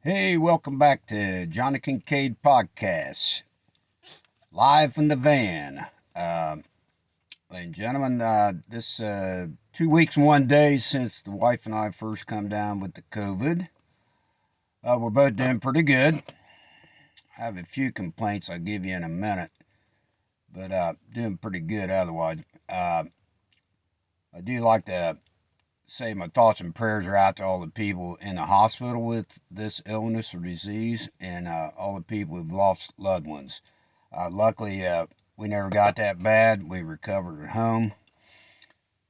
Hey, welcome back to Johnny Kincaid Podcast, live from the van. Ladies and gentlemen, this 2 weeks and 1 day since the wife and I first come down with the COVID. We're both doing pretty good. I have a few complaints I'll give you in a minute, but doing pretty good otherwise. I do like to say my thoughts and prayers are out to all the people in the hospital with this illness or disease and all the people who've lost loved ones. Luckily, we never got that bad. We recovered at home.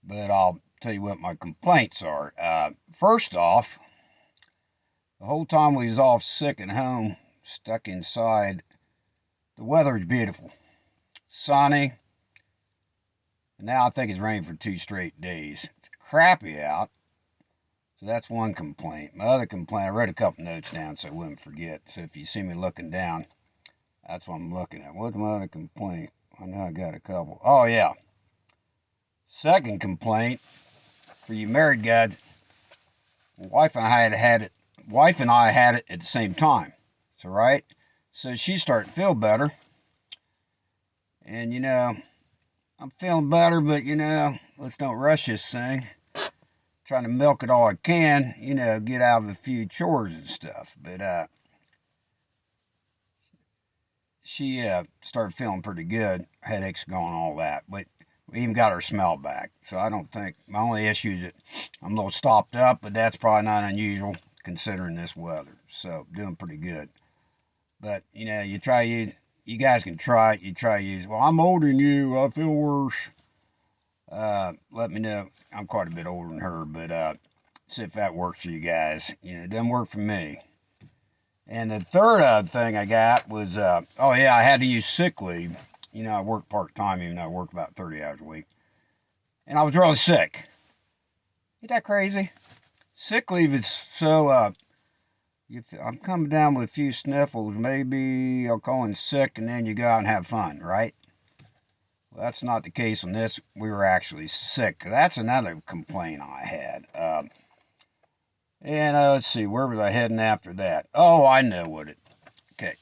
But I'll tell you what my complaints are. First off, the whole time we was off sick at home, stuck inside, the weather is beautiful. Sunny. And now I think it's rained for 2 straight days. It's crappy out. So that's one complaint. My other complaint, I wrote a couple notes down so I wouldn't forget. So if you see me looking down, that's what I'm looking at. What's my other complaint? I know I got a couple. Oh, yeah. Second complaint, for you married guys, wife and I had it. Wife and I had it at the same time. So, right? So she started to feel better. And, I'm feeling better, but, let's don't rush this thing. Trying to milk it all I can, get out of a few chores and stuff. But she started feeling pretty good. Headaches gone, all that. But we even got her smell back. So I don't think, my only issue is that I'm a little stopped up, but that's probably not unusual considering this weather. So doing pretty good. But, you guys can try it. You try to use, well, I'm older than you. I feel worse. Let me know. I'm quite a bit older than her, but see if that works for you guys. It doesn't work for me. And the third thing I got was, I had to use sick leave. I work part-time, even though I work about 30 hours a week. And I was really sick. Isn't that crazy? Sick leave is so, I'm coming down with a few sniffles. Maybe I'll call in sick, and then you go out and have fun, right? Well, that's not the case on this. We were actually sick. That's another complaint I had. And let's see, where was I heading after that? Oh, I know what it. Okay.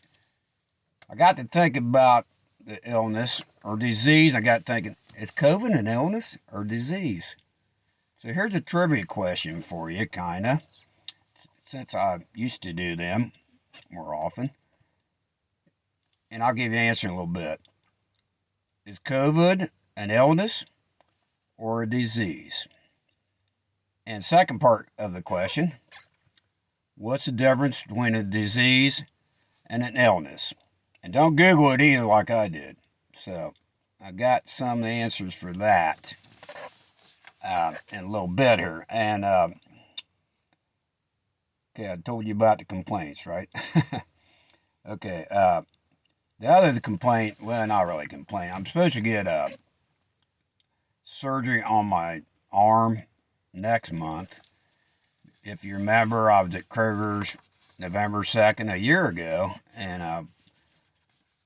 I got to thinking about the illness or disease. I got thinking, is COVID an illness or disease? So here's a trivia question for you, kind of, since I used to do them more often. And I'll give you an answer in a little bit. Is COVID an illness or a disease? And second part of the question, what's the difference between a disease and an illness? And don't Google it either like I did. So I got some of the answers for that in a little bit here. And okay, I told you about the complaints, right? Okay, the other complaint, well, not really complaint. I'm supposed to get surgery on my arm next month. If you remember, I was at Kroger's November 2nd a year ago, and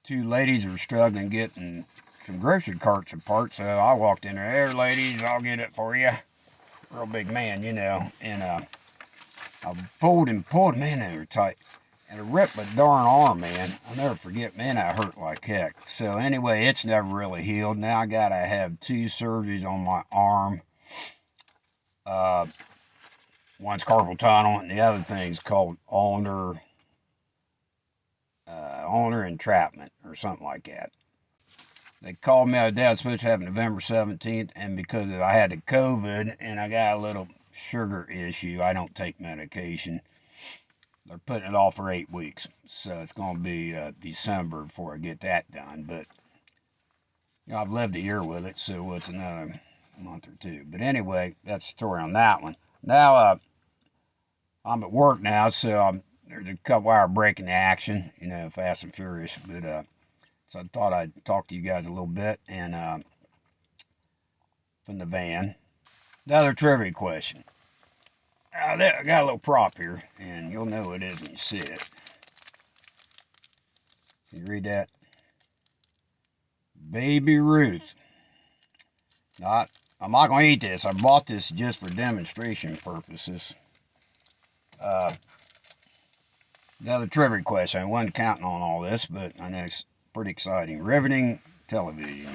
two ladies were struggling getting some grocery carts apart, so I walked in there. There, ladies, I'll get it for you. Real big man, and I pulled and pulled, man, they were tight. And it ripped my darn arm, man. I'll never forget, man, that hurt like heck. So anyway, it's never really healed. Now I gotta have 2 surgeries on my arm. One's carpal tunnel, and the other thing's called ulnar entrapment or something like that. They called me. I was supposed to have November 17th, and because I had the COVID and I got a little sugar issue, I don't take medication. They're putting it off for 8 weeks, so it's going to be December before I get that done. But I've lived a year with it, so it's another month or two. But anyway, that's the story on that one. Now I'm at work now, so there's a couple hour break in the action, Fast and Furious. But so I thought I'd talk to you guys a little bit and from the van. The other trivia question. I got a little prop here, and you'll know what it is when you see it. Can you read that? Baby Ruth. Not, I'm not going to eat this. I bought this just for demonstration purposes. Another trivia question. I wasn't counting on all this, but I know it's pretty exciting. Riveting television.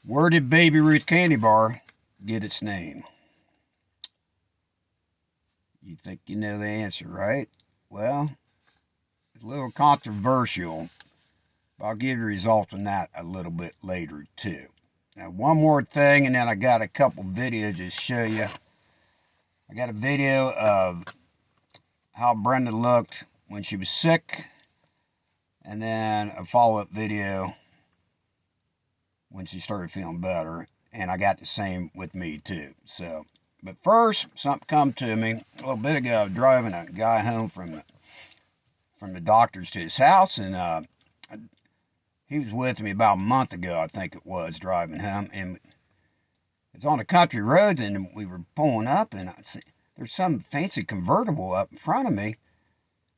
Where did Baby Ruth Candy Bar get its name? You think you know the answer, right? Well, it's a little controversial, but I'll give you results on that a little bit later, too. Now, one more thing, and then I got a couple videos to show you. I got a video of how Brenda looked when she was sick, and then a follow-up video when she started feeling better, and I got the same with me too. So, but first, something come to me a little bit ago. I was driving a guy home from the doctor's to his house, and he was with me about a month ago, I think it was, driving home, and it's on a country road, and we were pulling up, and there's some fancy convertible up in front of me.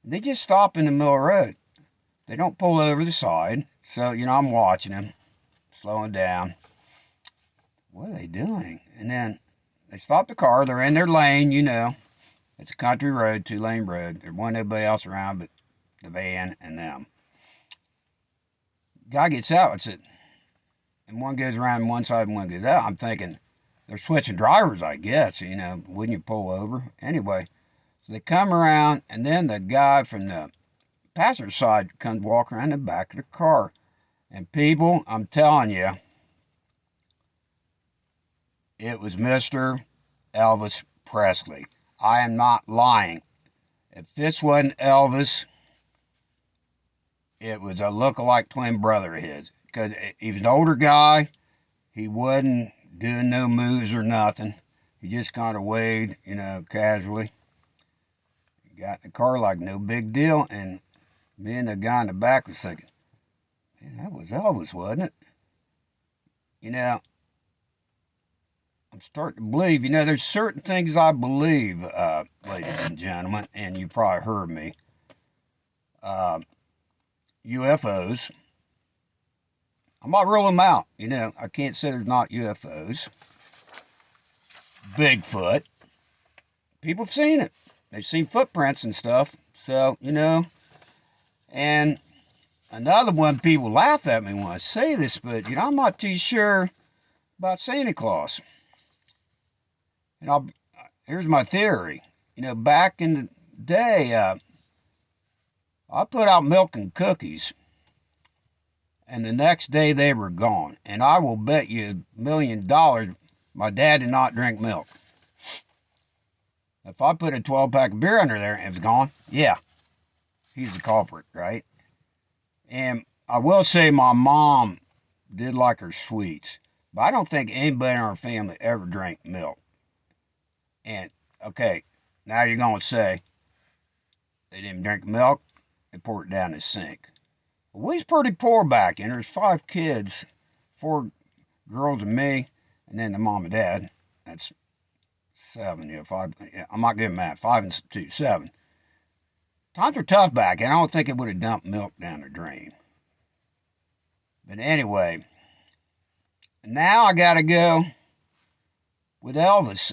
They just stop in the middle of the road. They don't pull over the side, so I'm watching them, slowing down. What are they doing? And then they stop the car. They're in their lane, It's a country road, 2-lane road. There wasn't nobody else around but the van and them. Guy gets out. And one goes around one side and one goes out. I'm thinking they're switching drivers, I guess. Wouldn't you pull over? Anyway, so they come around, and then the guy from the passenger side comes walking around the back of the car. And people, I'm telling you, it was Mr. Elvis Presley. I am not lying. If this wasn't Elvis, it was a look-alike twin brother of his. Because he was an older guy. He wasn't doing no moves or nothing. He just kind of waved, casually. He got in the car like no big deal. And me and the guy in the back was thinking, man, that was Elvis, wasn't it? I'm starting to believe, there's certain things I believe, ladies and gentlemen, and you probably heard me. UFOs. I'm not ruling them out. I can't say there's not UFOs. Bigfoot. People have seen it. They've seen footprints and stuff. So, and another one, people laugh at me when I say this, but, I'm not too sure about Santa Claus. And here's my theory. Back in the day, I put out milk and cookies, and the next day they were gone. And I will bet you $1 million my dad did not drink milk. If I put a 12-pack of beer under there and it was gone, yeah, he's the culprit, right? And I will say my mom did like her sweets, but I don't think anybody in our family ever drank milk. And, okay, now you're going to say they didn't drink milk, they poured it down the sink. Well, we was pretty poor back then. There's 5 kids, 4 girls and me, and then the mom and dad. That's 7, 5. Yeah, I'm not good at math. 5 and 2, 7. Times were tough back then. I don't think it would have dumped milk down the drain. But anyway, now I got to go with Elvis.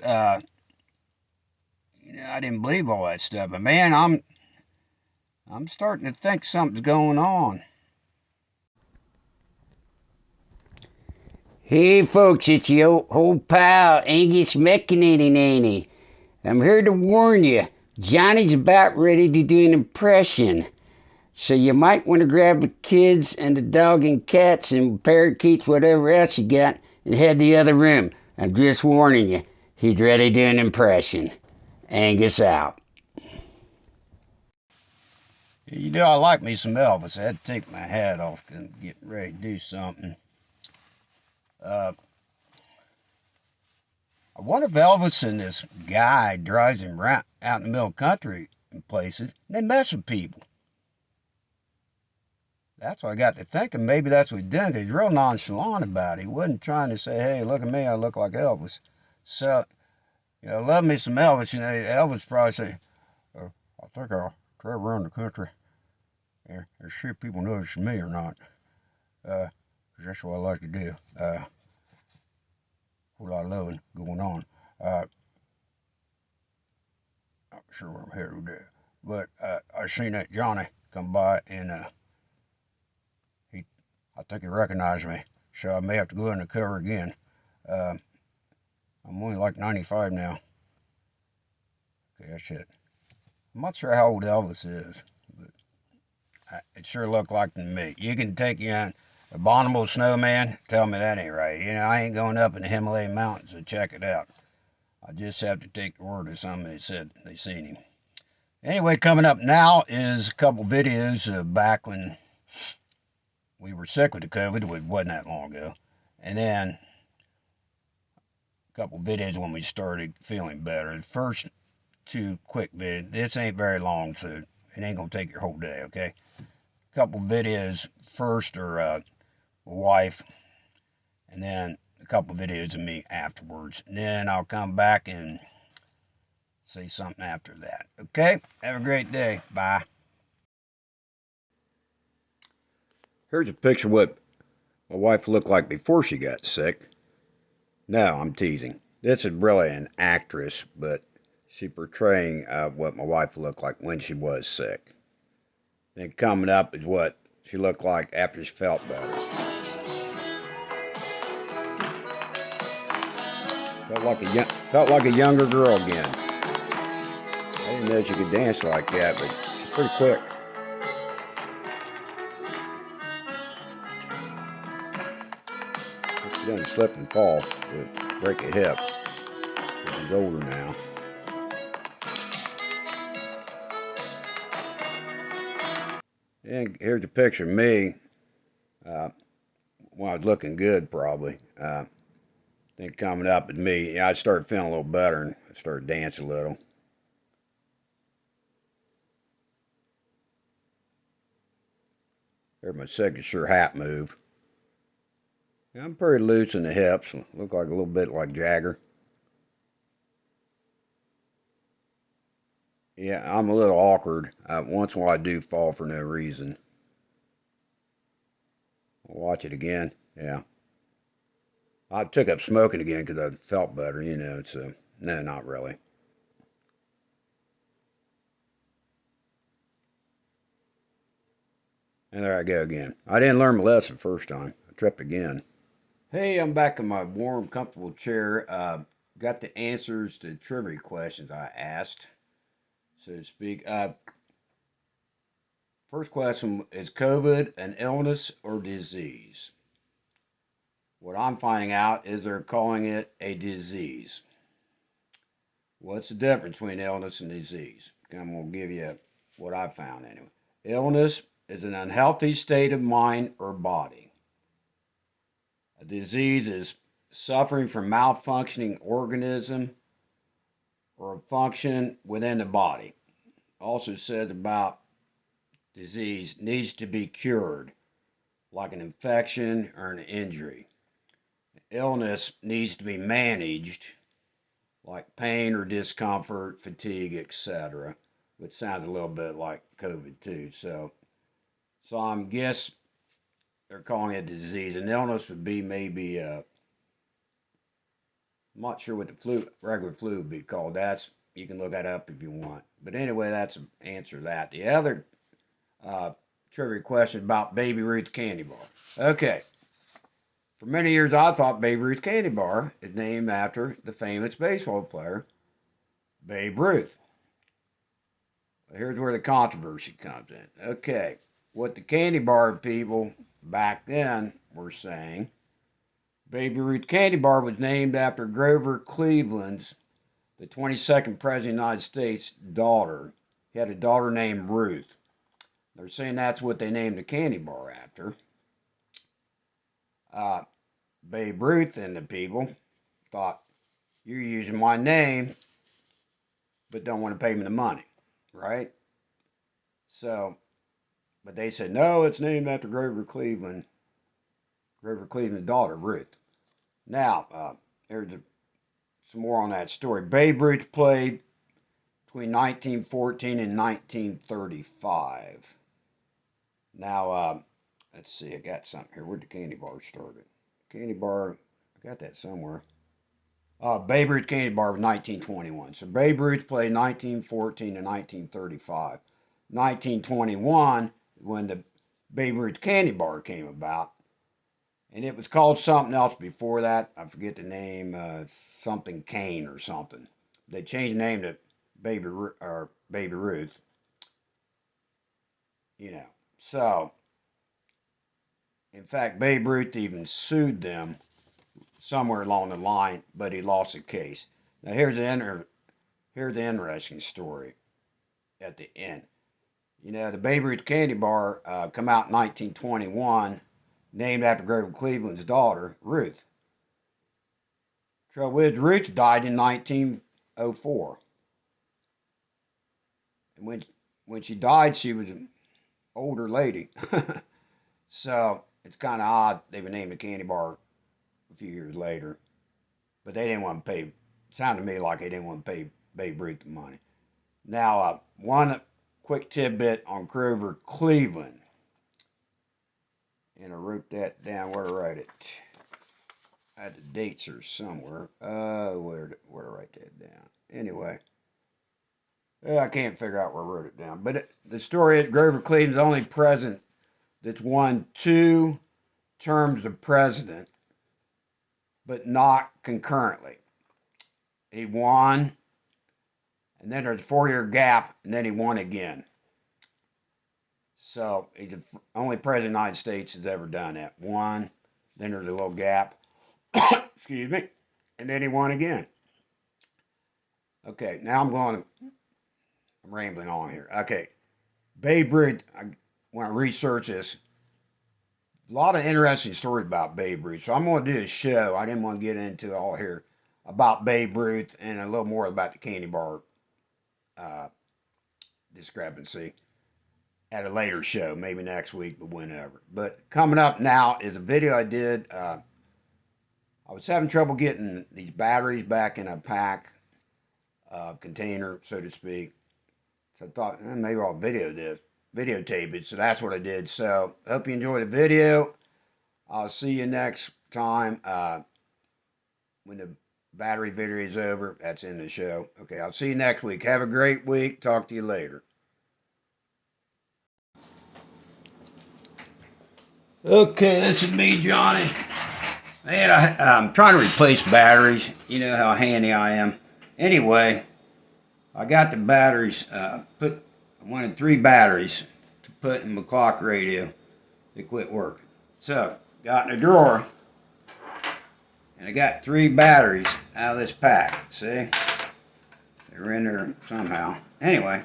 I didn't believe all that stuff, but man, I'm starting to think something's going on. Hey folks, it's your old pal Angus McInerney. I'm here to warn you, Johnny's about ready to do an impression. So you might want to grab the kids and the dog and cats and parakeets, whatever else you got, and head the other room. I'm just warning you, he's ready to do an impression. Angus out. I like me some Elvis. I had to take my hat off and get ready to do something. I wonder if Elvis and this guy drives him around out in the middle of the country in places, and they mess with people. That's what I got to thinking. Maybe that's what he's doing, because he's real nonchalant about it. He wasn't trying to say, hey, look at me, I look like Elvis. So, love me some Elvis. Elvis probably say, I think I'll drive around the country and see if people notice me or not. Because that's what I like to do. A whole lot of loving going on. Not sure what I'm headed with that. But I I seen that Johnny come by, and I think he recognized me, so I may have to go undercover again. Uh, I'm only like 95 now. Okay, that's it. I'm not sure how old Elvis is, but it sure looked like to me. You can take you an abominable snowman. Tell me that ain't right. I ain't going up in the Himalayan mountains to check it out. I just have to take the word of somebody that said they seen him. Anyway, coming up now is a couple videos of back when we were sick with the COVID. It wasn't that long ago. And then a couple videos when we started feeling better. The first two quick videos. This ain't very long, so it ain't going to take your whole day, okay? A couple videos first are my wife, and then a couple videos of me afterwards. And then I'll come back and say something after that. Okay? Have a great day. Bye. Here's a picture of what my wife looked like before she got sick. No, I'm teasing. This is really an actress, but she portraying what my wife looked like when she was sick. Then coming up is what she looked like after she felt better. Felt like a younger girl again. I didn't know she could dance like that, but she's pretty quick. She doesn't slip and fall, but break a hip. She's older now. And here's a picture of me when I was looking good, probably. Then coming up at me, I started feeling a little better and I started dancing a little. There's my signature hat move. I'm pretty loose in the hips. Look like a little bit like Jagger. Yeah, I'm a little awkward. Once in a while I do fall for no reason. I'll watch it again. Yeah. I took up smoking again because I felt better, so no, not really. And there I go again. I didn't learn my lesson first time. I tripped again. Hey, I'm back in my warm, comfortable chair. Got the answers to trivia questions I asked, so to speak. First question is COVID an illness or disease? What I'm finding out is they're calling it a disease. What's the difference between illness and disease? I'm going to give you what I found anyway. Illness is an unhealthy state of mind or body. A disease is suffering from malfunctioning organism or a function within the body. Also says about disease needs to be cured, like an infection or an injury. Illness needs to be managed, like pain or discomfort, fatigue, etc., which sounds a little bit like COVID too. So I'm guess they're calling it a disease. An illness would be maybe I'm not sure what the regular flu would be called. You can look that up if you want. But anyway, that's an answer to that. The other uh, trivia question about Baby Ruth candy bar. Okay, for many years I thought Baby Ruth candy bar is named after the famous baseball player Babe Ruth. Here's where the controversy comes in. Okay, what the candy bar people back then were saying, Baby Ruth candy bar was named after Grover Cleveland's, the 22nd president of the United States, daughter. He had a daughter named Ruth. They're saying that's what they named the candy bar after. Uh, Babe Ruth and the people thought, you're using my name, but don't want to pay me the money, right? So, but they said, no, it's named after Grover Cleveland's daughter, Ruth. Now, here's some more on that story. Babe Ruth played between 1914 and 1935. Now, let's see, I got something here. Where'd the candy bar started? Candy bar, I got that somewhere. Babe Ruth candy bar was 1921. So Babe Ruth played 1914 to 1935. 1921 when the Babe Ruth candy bar came about. And it was called something else before that. I forget the name, something Kane or something. They changed the name to Baby Ruth, you know. So, in fact, Babe Ruth even sued them somewhere along the line, but he lost the case. Now, here's the interesting story at the end. You know, the Babe Ruth candy bar come out in 1921, named after Grover Cleveland's daughter, Ruth. Trouble with Ruth died in 1904. And when she died, she was an older lady. So it's kind of odd they would name the candy bar a few years later. But they didn't want to pay, it sounded to me like they didn't want to pay Babe Ruth the money. Now, one quick tidbit on Grover Cleveland. And I wrote that down. Where to write it? I had the dates here somewhere. Where to write that down? Anyway, I can't figure out where I wrote it down. But the story is Grover Cleveland's the only president that's won 2 terms of president, but not concurrently. He won, and then there's a 4-year gap, and then he won again. So he's the only president of the United States that's ever done that. Won, then there's a little gap. Excuse me. And then he won again. Okay, now I'm rambling on here. Okay, Babe Ruth, when I research this, a lot of interesting stories about Babe Ruth. So I'm going to do a show. I didn't want to get into all here about Babe Ruth and a little more about the candy bar discrepancy at a later show, maybe next week, but whenever. But coming up now is a video I did. I was having trouble getting these batteries back in a pack container, so to speak. So I thought, maybe I'll videotape it. So that's what I did. So I hope you enjoy the video. I'll see you next time when the battery video is over. That's in the show. Okay, I'll see you next week. Have a great week. Talk to you later. Okay, this is me, Johnny. Man, I'm trying to replace batteries. You know how handy I am. Anyway, I got the batteries. I wanted 3 batteries to put in my clock radio. They quit working. So, got in a drawer, and I got 3 batteries out of this pack. See? They were in there somehow. Anyway,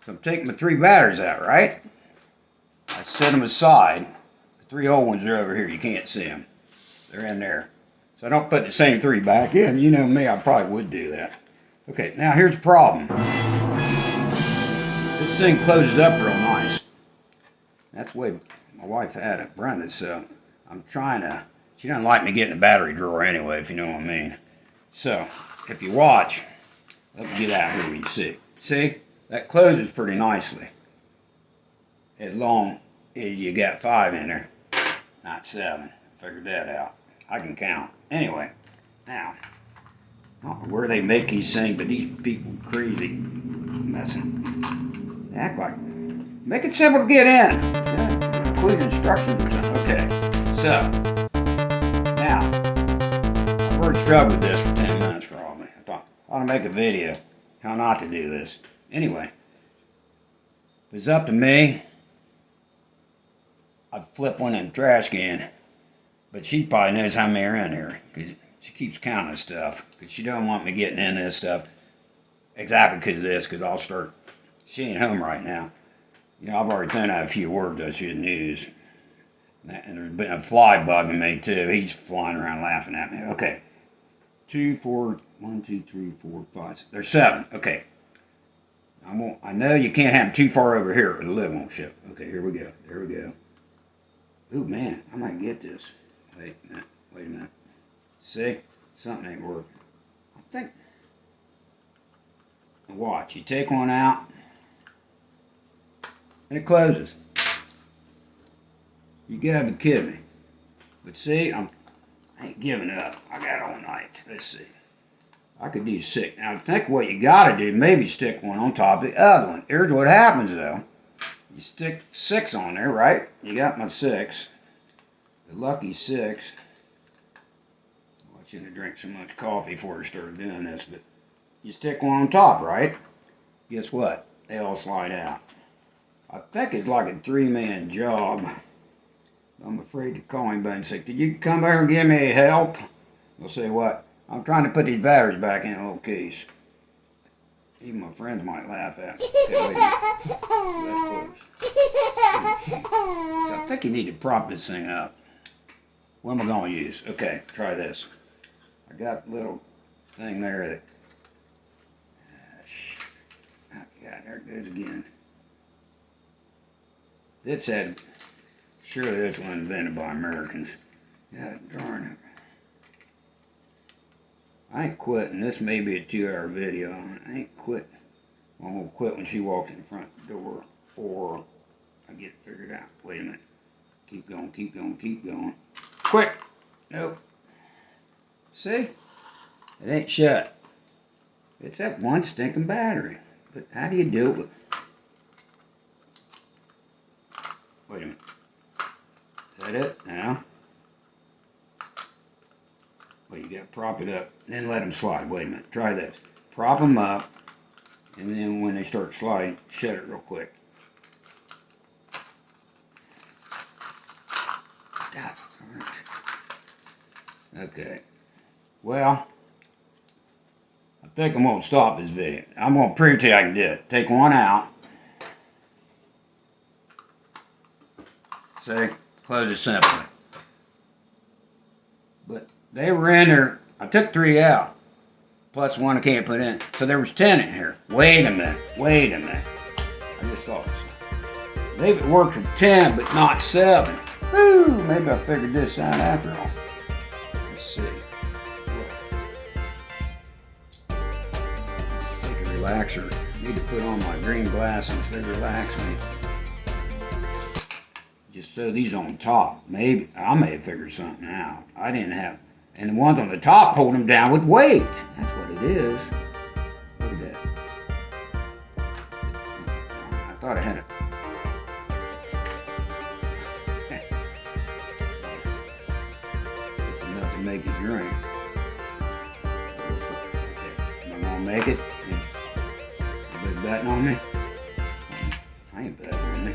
so I'm taking my 3 batteries out, right? I set them aside. The 3 old ones are over here. You can't see them. They're in there. So I don't put the same 3 back in. You know me, I probably would do that. Okay, now here's the problem. This thing closes up real nice. That's the way my wife had it running, so I'm trying to, she doesn't like me getting a battery drawer anyway, if you know what I mean. So, if you watch, let me get out here and you see. See, that closes pretty nicely. As long as you got 5 in there, not 7. I figured that out. I can count. Anyway, now, I don't know where they make these things, but these people crazy messing. They act like, make it simple to get in. Yeah, include instructions or something. Okay, so, now, I've already struggled with this for 10 minutes probably. I thought, I ought to make a video how not to do this. Anyway, if it's up to me, I'd flip one in the trash can. But she probably knows how many are in here, because she keeps counting stuff, because she don't want me getting in this stuff exactly because of this, because I'll start, she ain't home right now. You know, I've already thrown out a few words I shouldn't use. And there's been a fly bugging me too. He's flying around laughing at me. Okay. 2, 4, 1, 2, 3, 4, 5. There's 7. Okay. I know you can't have them too far over here or the lid won't shut. Okay, here we go. There we go. Ooh, man, I might get this. Wait a minute. See? Something ain't working. I think. Watch. You take one out, and it closes. You gotta be kidding me. But see, I ain't giving up. I got all night. Let's see. I could do 6. Now, I think what you gotta do, maybe stick one on top of the other one. Here's what happens, though. You stick 6 on there, right? You got my 6. The lucky 6. I want you to drink so much coffee before you start doing this, but you stick one on top, right? Guess what? They all slide out. I think it's like a 3-man job. I'm afraid to call anybody and say, could you come here and give me help? They'll say, what? I'm trying to put these batteries back in a little case. Even my friends might laugh at me. Okay, wait a minute. Less close. Oh, shoot. So I think you need to prop this thing up. What am I going to use? Okay, try this. I got a little thing there that... Oh, God, there it goes again. This had... Surely this was invented by Americans. God darn it. I ain't quitting. This may be a 2-hour video. I ain't quitting. I'm going to quit when she walks in the front door or I get it figured out. Wait a minute. Keep going, keep going, keep going. Quick! Nope. See? It ain't shut. It's that one stinking battery. But how do you do it? Wait a minute. Is that it? Now? Well, you got to prop it up, then let them slide. Wait a minute. Try this. Prop them up, and then when they start sliding, shut it real quick. Okay. Well, I think I'm going to stop this video. I'm going to prove to you I can do it. Take one out. See? Close it simply. But they were in there. I took 3 out. Plus 1 I can't put in. So there was 10 in here. Wait a minute. Wait a minute. I just thought so. Maybe it worked with 10, but not 7. Woo! Maybe I figured this out after all. Let's see. Take a relaxer. Need to put on my green glasses. They relax me. Just throw these on top. Maybe I may have figured something out. I didn't have, and the ones on the top hold them down with weight. That's what it is. Look at that. I thought I had it. It's enough to make you drink. Am I gonna make it? Anybody betting on me? I ain't betting on me.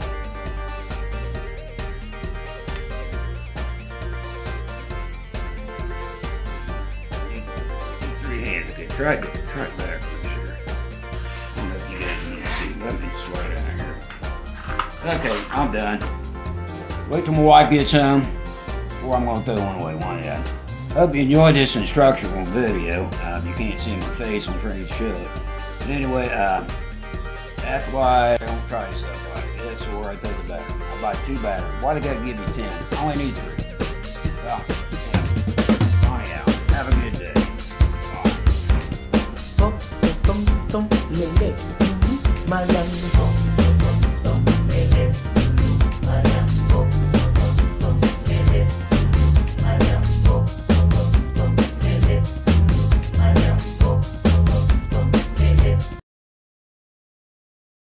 3 hands. Okay, try it back for sure. I don't know if you guys need to see. Let me slide out here. Okay, I'm done. Wait till my wife gets home, or I'm going to throw one away one day. Hope you enjoyed this instructional video. You can't see my face, I'm trying to show it. But anyway, that's why I don't try stuff like this, or I take a battery. I buy 2 batteries. Why do I got to give you 10? I only need 3. Well,